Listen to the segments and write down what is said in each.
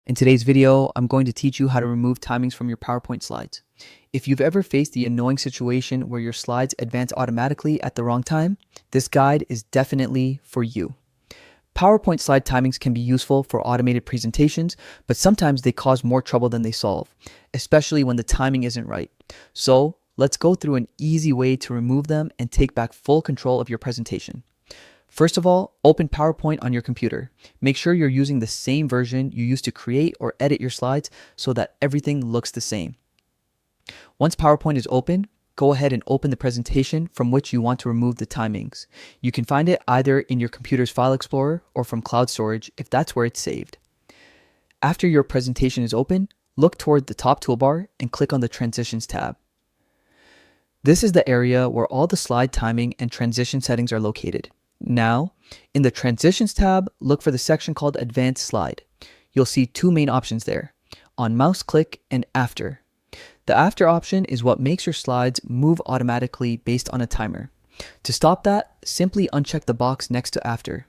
In today's video, I'm going to teach you how to remove timings from your PowerPoint slides. If you've ever faced the annoying situation where your slides advance automatically at the wrong time, this guide is definitely for you. PowerPoint slide timings can be useful for automated presentations, but sometimes they cause more trouble than they solve, especially when the timing isn't right. So let's go through an easy way to remove them and take back full control of your presentation. First of all, open PowerPoint on your computer. Make sure you're using the same version you used to create or edit your slides so that everything looks the same. Once PowerPoint is open, go ahead and open the presentation from which you want to remove the timings. You can find it either in your computer's file explorer or from cloud storage if that's where it's saved. After your presentation is open, look toward the top toolbar and click on the Transitions tab. This is the area where all the slide timing and transition settings are located. Now, in the Transitions tab, look for the section called Advanced Slide. You'll see two main options there, on mouse click and After. The After option is what makes your slides move automatically based on a timer. To stop that, simply uncheck the box next to After.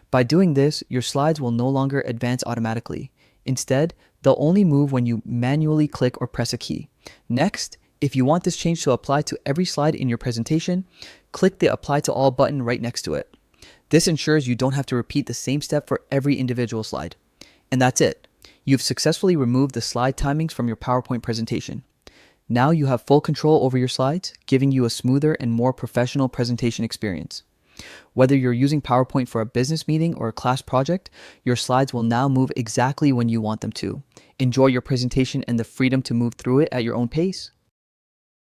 By doing this, your slides will no longer advance automatically. Instead, they'll only move when you manually click or press a key. Next, if you want this change to apply to every slide in your presentation, click the Apply to All button right next to it. This ensures you don't have to repeat the same step for every individual slide. And that's it. You've successfully removed the slide timings from your PowerPoint presentation. Now you have full control over your slides, giving you a smoother and more professional presentation experience. Whether you're using PowerPoint for a business meeting or a class project, your slides will now move exactly when you want them to. Enjoy your presentation and the freedom to move through it at your own pace.